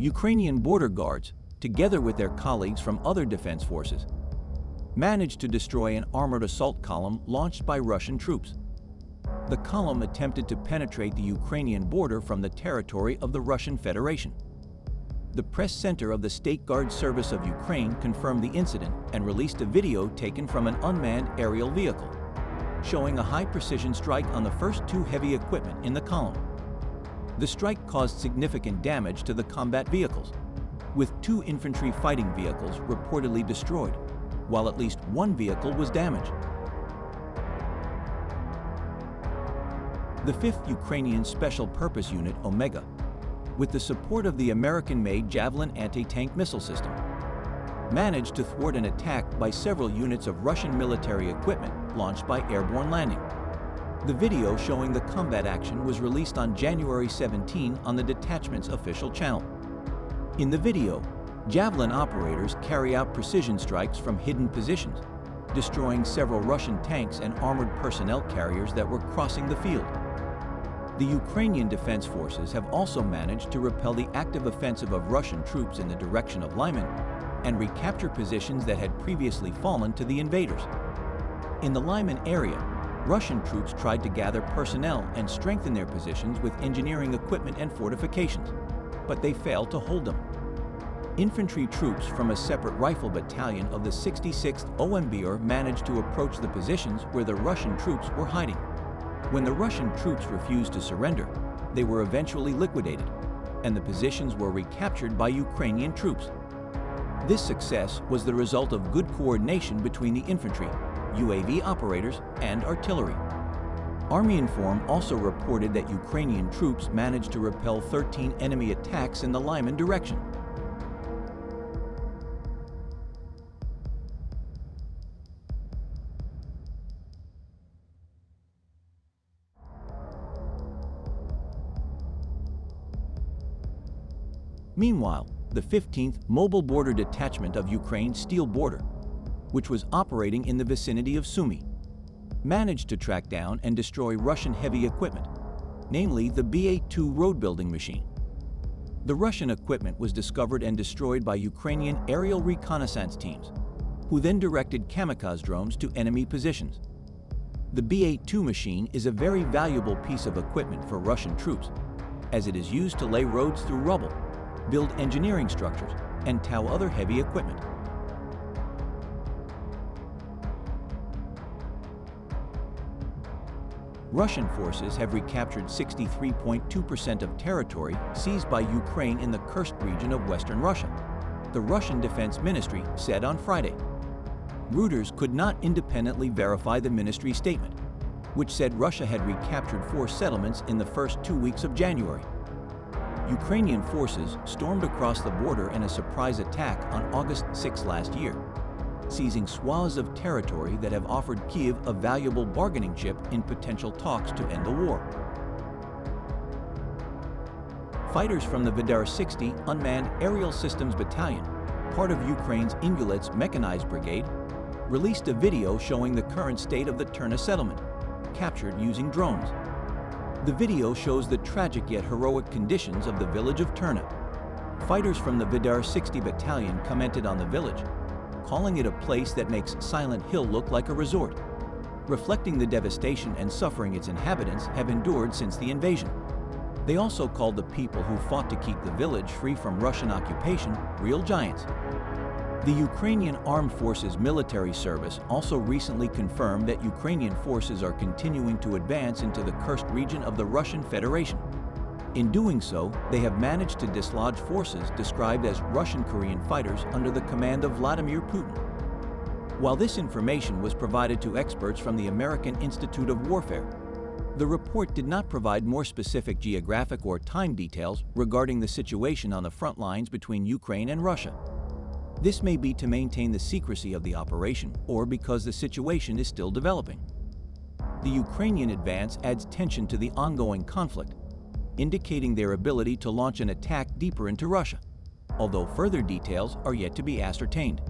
Ukrainian border guards, together with their colleagues from other defense forces, managed to destroy an armored assault column launched by Russian troops. The column attempted to penetrate the Ukrainian border from the territory of the Russian Federation. The press center of the State Guard Service of Ukraine confirmed the incident and released a video taken from an unmanned aerial vehicle, showing a high-precision strike on the first two heavy equipment in the column. The strike caused significant damage to the combat vehicles, with 2 infantry fighting vehicles reportedly destroyed, while at least 1 vehicle was damaged. The 5th Ukrainian Special Purpose Unit, Omega, with the support of the American-made Javelin anti-tank missile system, managed to thwart an attack by several units of Russian military equipment launched by airborne landing. The video showing the combat action was released on January 17 on the detachment's official channel. In the video, Javelin operators carry out precision strikes from hidden positions, destroying several Russian tanks and armored personnel carriers that were crossing the field. The Ukrainian Defense Forces have also managed to repel the active offensive of Russian troops in the direction of Lyman and recapture positions that had previously fallen to the invaders. In the Lyman area, Russian troops tried to gather personnel and strengthen their positions with engineering equipment and fortifications, but they failed to hold them. Infantry troops from a separate rifle battalion of the 66th OMBR managed to approach the positions where the Russian troops were hiding. When the Russian troops refused to surrender, they were eventually liquidated, and the positions were recaptured by Ukrainian troops. This success was the result of good coordination between the infantry, UAV operators, and artillery. Army-Inform also reported that Ukrainian troops managed to repel 13 enemy attacks in the Lyman direction. Meanwhile, the 15th Mobile Border Detachment of Ukraine's Steel Border, which was operating in the vicinity of Sumy, managed to track down and destroy Russian heavy equipment, namely the BA-2 road-building machine. The Russian equipment was discovered and destroyed by Ukrainian aerial reconnaissance teams, who then directed kamikaze drones to enemy positions. The BA-2 machine is a very valuable piece of equipment for Russian troops, as it is used to lay roads through rubble, build engineering structures, and tow other heavy equipment. Russian forces have recaptured 63.2% of territory seized by Ukraine in the Kursk region of western Russia, the Russian Defense Ministry said on Friday. Reuters could not independently verify the ministry's statement, which said Russia had recaptured 4 settlements in the first 2 weeks of January. Ukrainian forces stormed across the border in a surprise attack on August 6 last year, seizing swaths of territory that have offered Kyiv a valuable bargaining chip in potential talks to end the war. Fighters from the Vidar 60 Unmanned Aerial Systems Battalion, part of Ukraine's Ingulets Mechanized Brigade, released a video showing the current state of the Terna settlement, captured using drones. The video shows the tragic yet heroic conditions of the village of Terna. Fighters from the Vidar 60 Battalion commented on the village, calling it a place that makes Silent Hill look like a resort, reflecting the devastation and suffering its inhabitants have endured since the invasion. They also called the people who fought to keep the village free from Russian occupation real giants. The Ukrainian Armed Forces Military Service also recently confirmed that Ukrainian forces are continuing to advance into the Kursk region of the Russian Federation. In doing so, they have managed to dislodge forces described as Russian-Korean fighters under the command of Vladimir Putin. While this information was provided to experts from the American Institute of Warfare, the report did not provide more specific geographic or time details regarding the situation on the front lines between Ukraine and Russia. This may be to maintain the secrecy of the operation or because the situation is still developing. The Ukrainian advance adds tension to the ongoing conflict, indicating their ability to launch an attack deeper into Russia, although further details are yet to be ascertained.